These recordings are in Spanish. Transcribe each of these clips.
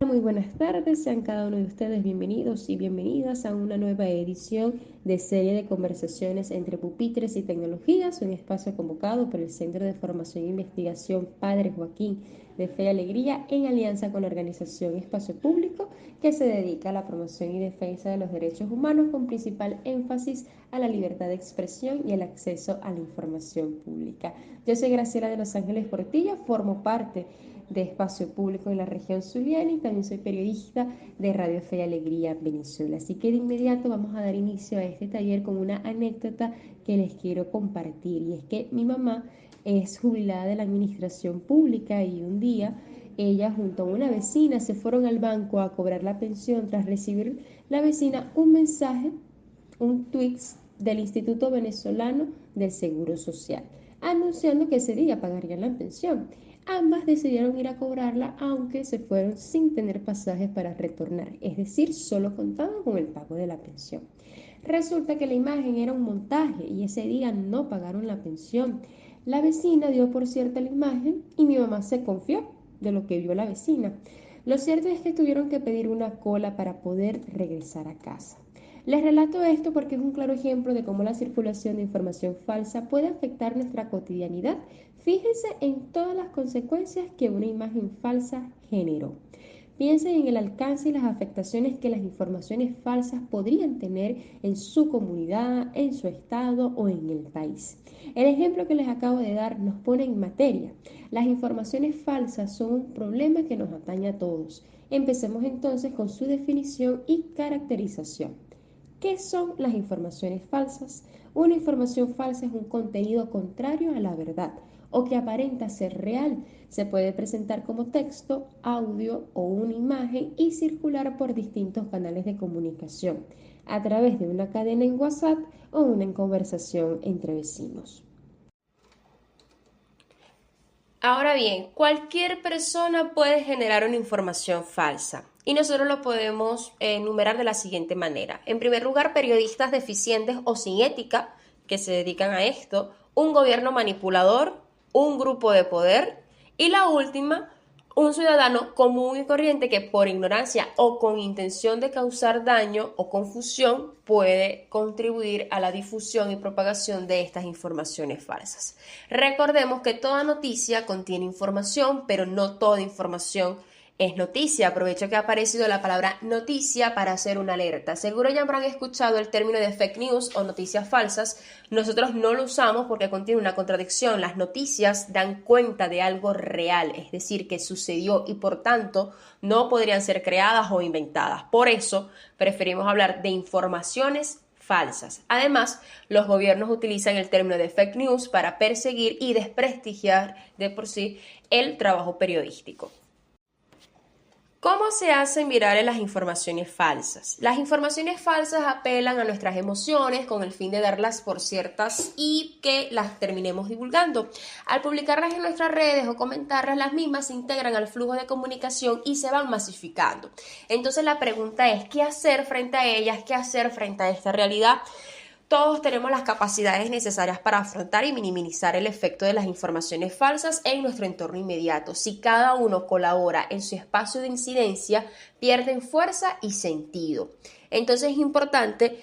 Muy buenas tardes, sean cada uno de ustedes bienvenidos y bienvenidas a una nueva edición de serie de conversaciones entre pupitres y tecnologías, un espacio convocado por el Centro de Formación e Investigación Padre Joaquín de Fe y Alegría en alianza con la organización Espacio Público, que se dedica a la promoción y defensa de los derechos humanos con principal énfasis a la libertad de expresión y el acceso a la información pública. Yo soy Graciela de Los Ángeles Portilla, formo parte de Espacio Público en la región zuliana y también soy periodista de Radio Fe y Alegría Venezuela. Así que de inmediato vamos a dar inicio a este taller con una anécdota que les quiero compartir, y es que mi mamá es jubilada de la administración pública y un día ella junto a una vecina se fueron al banco a cobrar la pensión tras recibir la vecina un mensaje, un tweet del Instituto Venezolano del Seguro Social, anunciando que ese día pagarían la pensión. Ambas decidieron ir a cobrarla, aunque se fueron sin tener pasajes para retornar, es decir, solo contaban con el pago de la pensión. Resulta que la imagen era un montaje y ese día no pagaron la pensión. La vecina dio por cierta la imagen y mi mamá se confió de lo que vio la vecina. Lo cierto es que tuvieron que pedir una cola para poder regresar a casa. Les relato esto porque es un claro ejemplo de cómo la circulación de información falsa puede afectar nuestra cotidianidad. Fíjense en todas las consecuencias que una imagen falsa generó. Piensen en el alcance y las afectaciones que las informaciones falsas podrían tener en su comunidad, en su estado o en el país. El ejemplo que les acabo de dar nos pone en materia. Las informaciones falsas son un problema que nos atañe a todos. Empecemos entonces con su definición y caracterización. ¿Qué son las informaciones falsas? Una información falsa es un contenido contrario a la verdad o que aparenta ser real. Se puede presentar como texto, audio o una imagen y circular por distintos canales de comunicación, a través de una cadena en WhatsApp o una conversación entre vecinos. Ahora bien, cualquier persona puede generar una información falsa y nosotros lo podemos enumerar de la siguiente manera. En primer lugar, periodistas deficientes o sin ética que se dedican a esto, un gobierno manipulador, un grupo de poder y la última, un ciudadano común y corriente que por ignorancia o con intención de causar daño o confusión puede contribuir a la difusión y propagación de estas informaciones falsas. Recordemos que toda noticia contiene información, pero no toda información es noticia. Aprovecho que ha aparecido la palabra noticia para hacer una alerta. Seguro ya habrán escuchado el término de fake news o noticias falsas. Nosotros no lo usamos porque contiene una contradicción. Las noticias dan cuenta de algo real, es decir, que sucedió y por tanto no podrían ser creadas o inventadas. Por eso preferimos hablar de informaciones falsas. Además, los gobiernos utilizan el término de fake news para perseguir y desprestigiar de por sí el trabajo periodístico. ¿Cómo se hacen virales las informaciones falsas? Las informaciones falsas apelan a nuestras emociones con el fin de darlas por ciertas y que las terminemos divulgando. Al publicarlas en nuestras redes o comentarlas, las mismas se integran al flujo de comunicación y se van masificando. Entonces la pregunta es, ¿qué hacer frente a ellas? ¿Qué hacer frente a esta realidad? Todos tenemos las capacidades necesarias para afrontar y minimizar el efecto de las informaciones falsas en nuestro entorno inmediato. Si cada uno colabora en su espacio de incidencia, pierden fuerza y sentido. Entonces es importante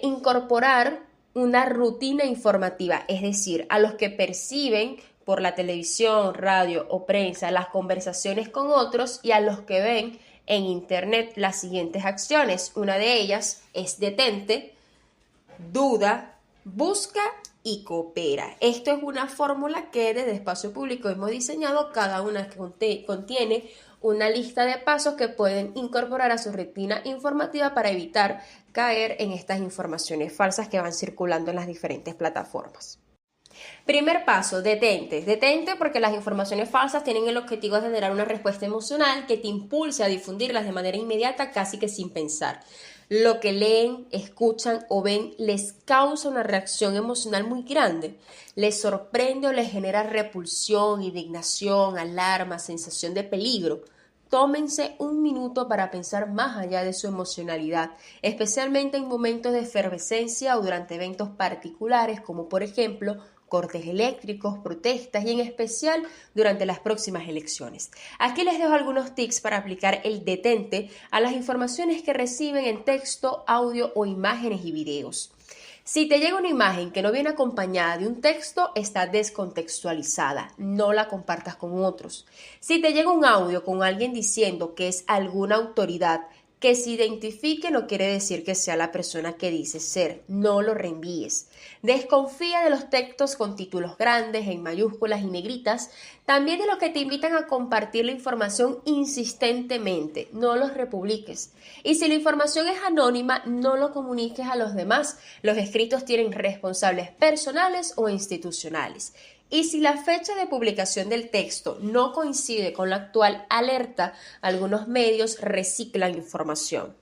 incorporar una rutina informativa, es decir, a los que perciben por la televisión, radio o prensa las conversaciones con otros y a los que ven en internet las siguientes acciones. Una de ellas es detente, duda, busca y coopera. Esto es una fórmula que desde Espacio Público hemos diseñado, cada una que contiene una lista de pasos que pueden incorporar a su rutina informativa para evitar caer en estas informaciones falsas que van circulando en las diferentes plataformas. Primer paso, detente. Detente porque las informaciones falsas tienen el objetivo de generar una respuesta emocional que te impulse a difundirlas de manera inmediata, casi que sin pensar. Lo que leen, escuchan o ven les causa una reacción emocional muy grande. Les sorprende o les genera repulsión, indignación, alarma, sensación de peligro. Tómense un minuto para pensar más allá de su emocionalidad, especialmente en momentos de efervescencia o durante eventos particulares, como por ejemplo cortes eléctricos, protestas y en especial durante las próximas elecciones. Aquí les dejo algunos tips para aplicar el detente a las informaciones que reciben en texto, audio o imágenes y videos. Si te llega una imagen que no viene acompañada de un texto, está descontextualizada, no la compartas con otros. Si te llega un audio con alguien diciendo que es alguna autoridad, que se identifique no quiere decir que sea la persona que dice ser, no lo reenvíes. Desconfía de los textos con títulos grandes, en mayúsculas y negritas, también de los que te invitan a compartir la información insistentemente, no los republiques. Y si la información es anónima, no lo comuniques a los demás. Los escritos tienen responsables personales o institucionales. Y si la fecha de publicación del texto no coincide con la actual alerta, algunos medios reciclan información.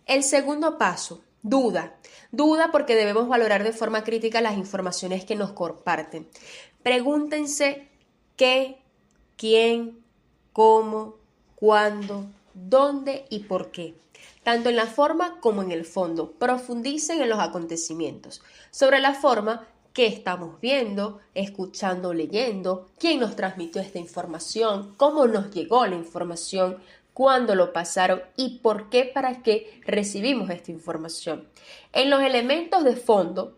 El segundo paso, duda. Duda porque debemos valorar de forma crítica las informaciones que nos comparten. Pregúntense qué, quién, cómo, cuándo, dónde y por qué. Tanto en la forma como en el fondo. Profundicen en los acontecimientos. Sobre la forma, qué estamos viendo, escuchando, leyendo, quién nos transmitió esta información, cómo nos llegó la información, cuándo lo pasaron y por qué, para qué recibimos esta información. En los elementos de fondo,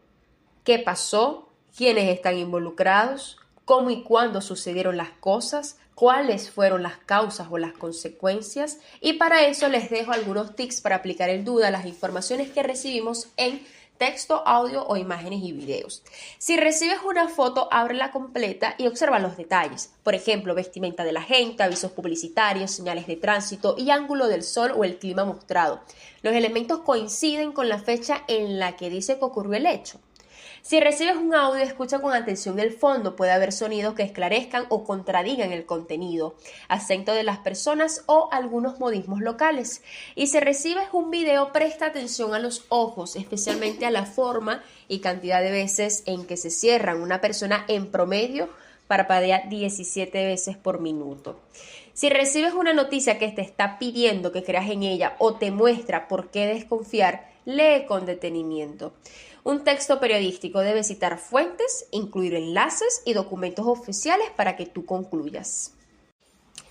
qué pasó, quiénes están involucrados, cómo y cuándo sucedieron las cosas, cuáles fueron las causas o las consecuencias, y para eso les dejo algunos tips para aplicar el duda a las informaciones que recibimos en texto, audio o imágenes y videos. Si recibes una foto, ábrela completa y observa los detalles. Por ejemplo, vestimenta de la gente, avisos publicitarios, señales de tránsito y ángulo del sol o el clima mostrado. Los elementos coinciden con la fecha en la que dice que ocurrió el hecho. Si recibes un audio, escucha con atención el fondo. Puede haber sonidos que esclarezcan o contradigan el contenido, acento de las personas o algunos modismos locales. Y si recibes un video, presta atención a los ojos, especialmente a la forma y cantidad de veces en que se cierran. Una persona en promedio parpadea 17 veces por minuto. Si recibes una noticia que te está pidiendo que creas en ella o te muestra por qué desconfiar, lee con detenimiento. Un texto periodístico debe citar fuentes, incluir enlaces y documentos oficiales para que tú concluyas.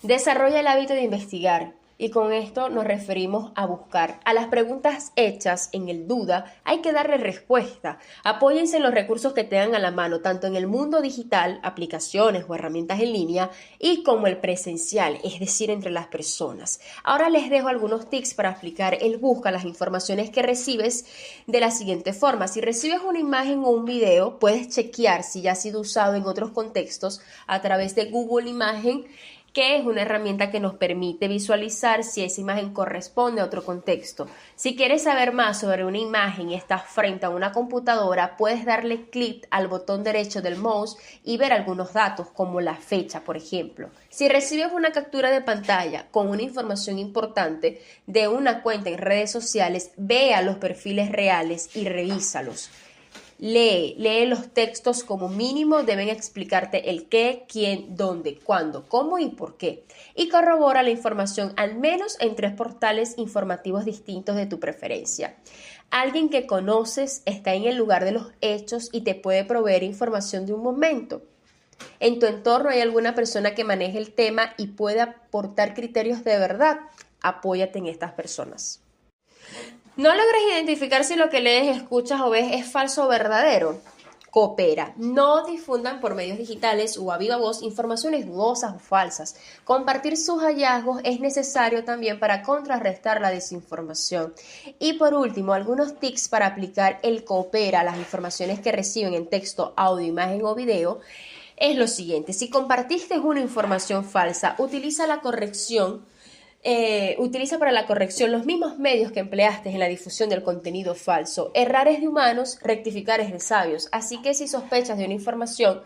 Desarrolla el hábito de investigar. Y con esto nos referimos a buscar. A las preguntas hechas en el duda hay que darle respuesta. Apóyense en los recursos que tengan a la mano, tanto en el mundo digital, aplicaciones o herramientas en línea, y como el presencial, es decir, entre las personas. Ahora les dejo algunos tips para aplicar el busca las informaciones que recibes de la siguiente forma. Si recibes una imagen o un video, puedes chequear si ya ha sido usado en otros contextos a través de Google Imagen, que es una herramienta que nos permite visualizar si esa imagen corresponde a otro contexto. Si quieres saber más sobre una imagen y estás frente a una computadora, puedes darle clic al botón derecho del mouse y ver algunos datos, como la fecha, por ejemplo. Si recibes una captura de pantalla con una información importante de una cuenta en redes sociales, ve a los perfiles reales y revísalos. Lee los textos como mínimo, deben explicarte el qué, quién, dónde, cuándo, cómo y por qué. Y corrobora la información al menos en 3 portales informativos distintos de tu preferencia. Alguien que conoces está en el lugar de los hechos y te puede proveer información de un momento. En tu entorno hay alguna persona que maneje el tema y puede aportar criterios de verdad. Apóyate en estas personas. ¿No logras identificar si lo que lees, escuchas o ves es falso o verdadero? Coopera. No difundan por medios digitales o a viva voz informaciones dudosas o falsas. Compartir sus hallazgos es necesario también para contrarrestar la desinformación. Y por último, algunos tips para aplicar el coopera a las informaciones que reciben en texto, audio, imagen o video es lo siguiente. Si compartiste una información falsa, utiliza para la corrección los mismos medios que empleaste en la difusión del contenido falso. Errar es de humanos, rectificar es de sabios. Así que si sospechas de una información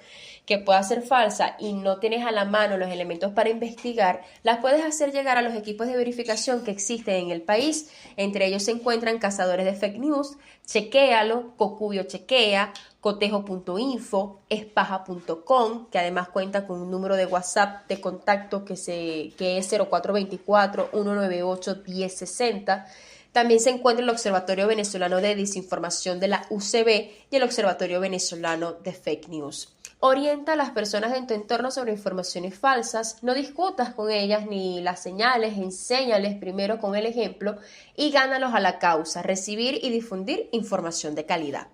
que pueda ser falsa y no tienes a la mano los elementos para investigar, las puedes hacer llegar a los equipos de verificación que existen en el país. Entre ellos se encuentran Cazadores de Fake News, Chequéalo, Cocubio Chequea, cotejo.info, espaja.com, que además cuenta con un número de WhatsApp de contacto que es 0424-198-1060. También se encuentra el Observatorio Venezolano de Desinformación de la UCB y el Observatorio Venezolano de Fake News. Orienta a las personas en tu entorno sobre informaciones falsas, no discutas con ellas ni las señales, enséñales primero con el ejemplo y gánalos a la causa, recibir y difundir información de calidad.